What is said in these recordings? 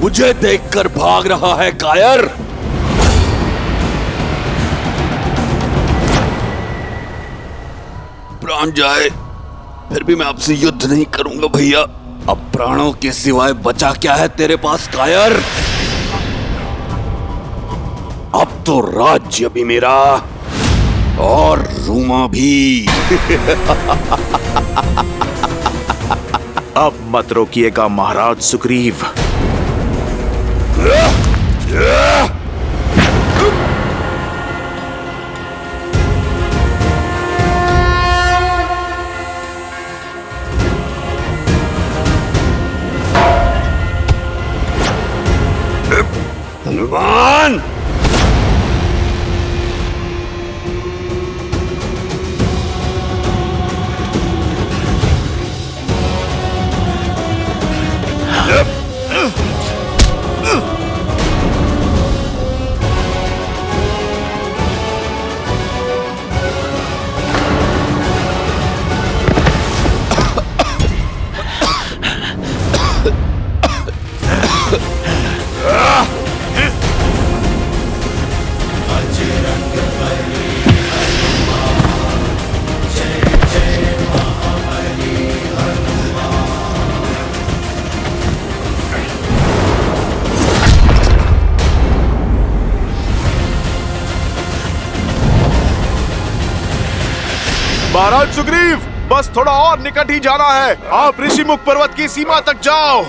मुझे देखकर भाग रहा है कायर? प्राण जाए फिर भी मैं आपसे युद्ध नहीं करूंगा भैया। अब प्राणों के सिवाय बचा क्या है तेरे पास कायर? अब तो राज्य भी मेरा और रूमा भी। अब मत रोकिएगा महाराज सुग्रीव। हनुमान! महाराज सुग्रीव, बस थोड़ा और निकट ही जाना है। आप ऋषिमुख पर्वत की सीमा तक जाओ।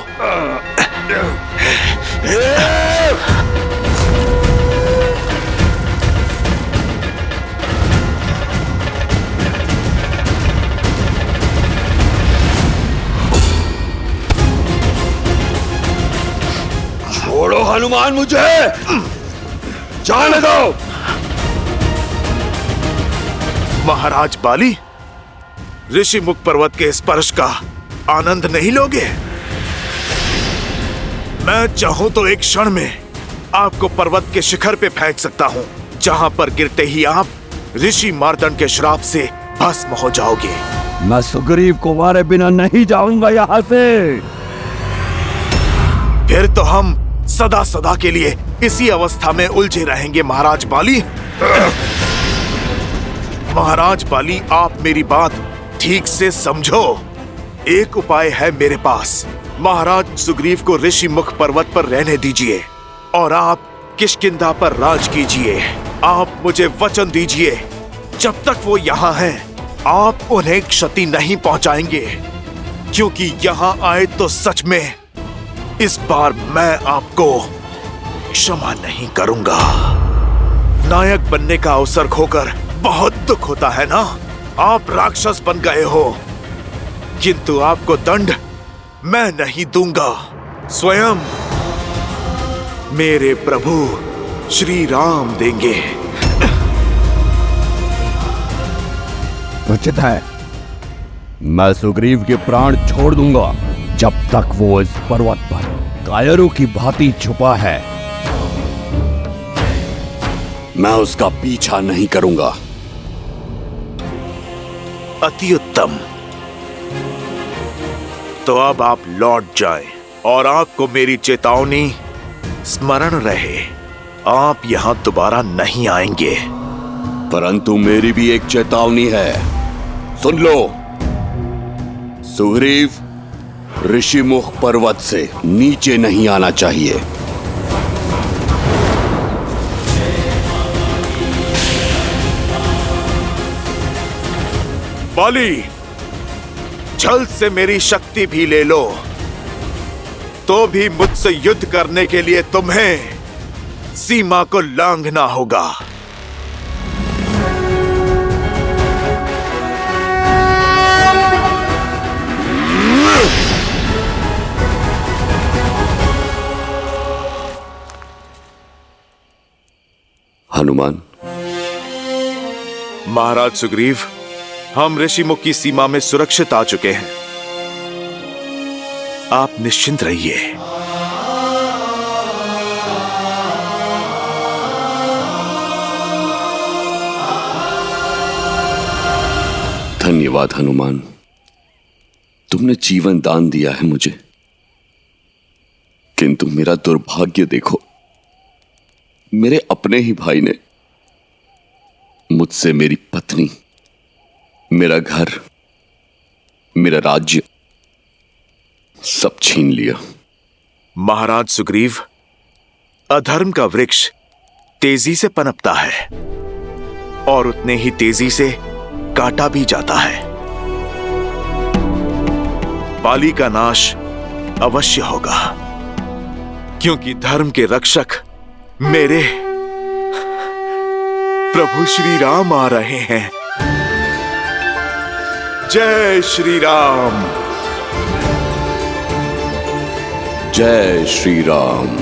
छोड़ो हनुमान मुझे, जाने दो। महाराज बाली, ऋषिमुख पर्वत के स्पर्श का आनंद नहीं लोगे? मैं चाहूं तो एक क्षण में आपको पर्वत के शिखर पे फेंक सकता हूं, जहां पर गिरते ही आप ऋषि मार्दंड के श्राप से भस्म हो जाओगे। मैं सुग्रीव को मारे बिना नहीं जाऊंगा यहाँ से। फिर तो हम सदा सदा के लिए इसी अवस्था में उलझे रहेंगे महाराज बाली। महाराज बाली, आप मेरी बात ठीक से समझो। एक उपाय है मेरे पास। महाराज सुग्रीव को ऋषिमुख पर्वत पर रहने दीजिए और आप किष्किंधा पर राज कीजिए। आप मुझे वचन दीजिए, जब तक वो यहाँ हैं, आप उन्हें क्षति नहीं पहुंचाएंगे, क्योंकि यहाँ आए तो सच में इस बार मैं आपको क्षमा नहीं करूंगा। नायक बनने का अवसर खोकर बहुत दुख होता है ना। आप राक्षस बन गए हो, किंतु आपको दंड मैं नहीं दूंगा। स्वयं मेरे प्रभु श्री राम देंगे। उचित है, मैं सुग्रीव के प्राण छोड़ दूंगा जब तक वो इस पर्वत पर कायरों की भांति छुपा है। मैं उसका पीछा नहीं करूंगा। अति उत्तम। तो अब आप लौट जाएं और आपको मेरी चेतावनी स्मरण रहे, आप यहां दोबारा नहीं आएंगे। परंतु मेरी भी एक चेतावनी है, सुन लो। सुग्रीव ऋषिमुख पर्वत से नीचे नहीं आना चाहिए। बाली, छल से मेरी शक्ति भी ले लो, तो भी मुझसे युद्ध करने के लिए तुम्हें सीमा को लांघना होगा। हनुमान। महाराज सुग्रीव, हम ऋषिमुख की सीमा में सुरक्षित आ चुके हैं। आप निश्चिंत रहिए। धन्यवाद हनुमान, तुमने जीवन दान दिया है मुझे। किंतु मेरा दुर्भाग्य देखो, मेरे अपने ही भाई ने मुझसे मेरी पत्नी, मेरा घर, मेरा राज्य सब छीन लिया। महाराज सुग्रीव, अधर्म का वृक्ष तेजी से पनपता है और उतने ही तेजी से काटा भी जाता है। बाली का नाश अवश्य होगा, क्योंकि धर्म के रक्षक मेरे प्रभु श्री राम आ रहे हैं। जय श्री राम। जय श्री राम।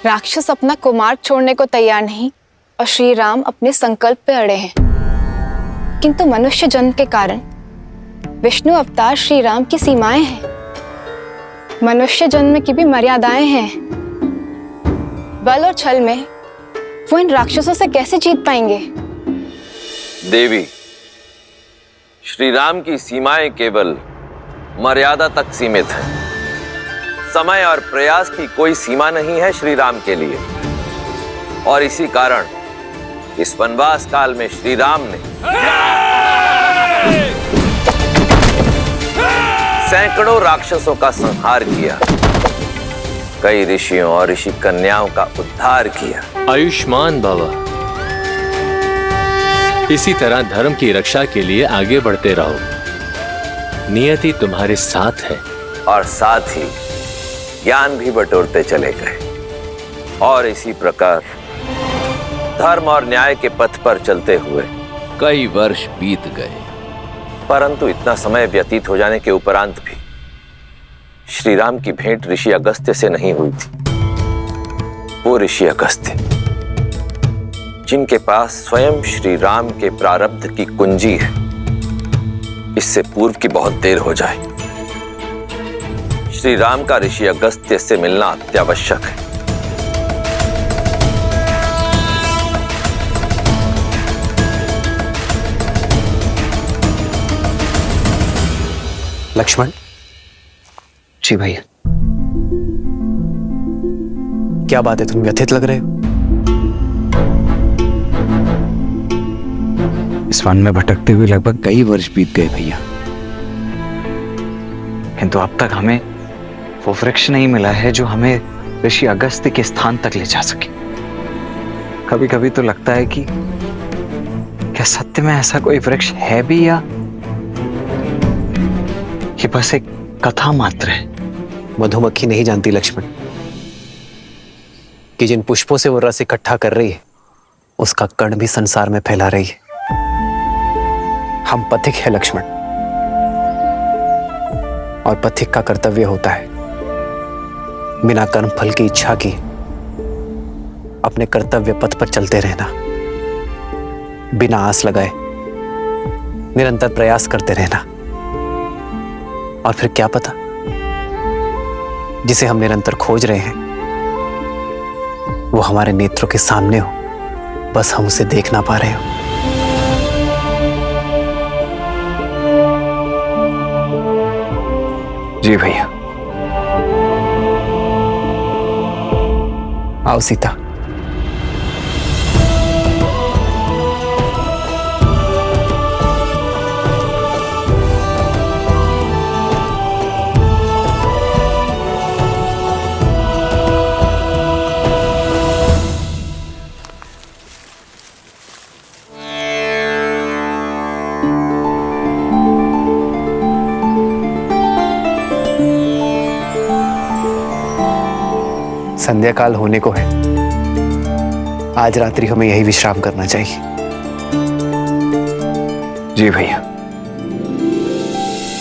राक्षस अपना कुमार्ग छोड़ने को तैयार नहीं और श्री राम अपने संकल्प पे अड़े हैं, किंतु मनुष्य जन्म के कारण विष्णु अवतार श्री राम की सीमाएं हैं। मनुष्य जन्म की भी मर्यादाएं हैं। बल और छल में वो इन राक्षसों से कैसे जीत पाएंगे? देवी, श्री राम की सीमाएं केवल मर्यादा तक सीमित हैं। समय और प्रयास की कोई सीमा नहीं है श्री राम के लिए, और इसी कारण इस वनवास काल में श्री राम ने सैकड़ों राक्षसों का संहार किया, कई ऋषियों और ऋषि कन्याओं का उद्धार किया। आयुष्मान बाबा, इसी तरह धर्म की रक्षा के लिए आगे बढ़ते रहो। नियति तुम्हारे साथ है। और साथ ही ज्ञान भी बटोरते चले गए, और इसी प्रकार धर्म और न्याय के पथ पर चलते हुए कई वर्ष बीत गए। परंतु इतना समय व्यतीत हो जाने के उपरांत भी श्री राम की भेंट ऋषि अगस्त्य से नहीं हुई थी। वो ऋषि अगस्त्य जिनके पास स्वयं श्री राम के प्रारब्ध की कुंजी है, इससे पूर्व की बहुत देर हो जाए। श्री राम का ऋषि अगस्त्य से मिलना अत्यावश्यक है। लक्ष्मण जी भैया, क्या बात है, तुम व्यथित लग रहे हो? इस वन में भटकते हुए लगभग कई वर्ष बीत गए भैया, किंतु अब तक हमें वो वृक्ष नहीं मिला है जो हमें ऋषि अगस्त्य के स्थान तक ले जा सके। कभी कभी तो लगता है कि क्या सत्य में ऐसा कोई वृक्ष है भी, या ये बस एक कथा मात्र है? मधुमक्खी नहीं जानती लक्ष्मण कि जिन पुष्पों से वो रस इकट्ठा कर रही है उसका कण भी संसार में फैला रही है। हम पथिक है लक्ष्मण, और पथिक का कर्तव्य होता है बिना कर्म फल की इच्छा की अपने कर्तव्य पथ पर चलते रहना, बिना आस लगाए निरंतर प्रयास करते रहना। और फिर क्या पता, जिसे हम निरंतर खोज रहे हैं वो हमारे नेत्रों के सामने हो, बस हम उसे देख ना पा रहे हो। जी भैया। आओ सीता। संध्या काल होने को है। आज रात्रि हमें यही विश्राम करना चाहिए। जी भैया।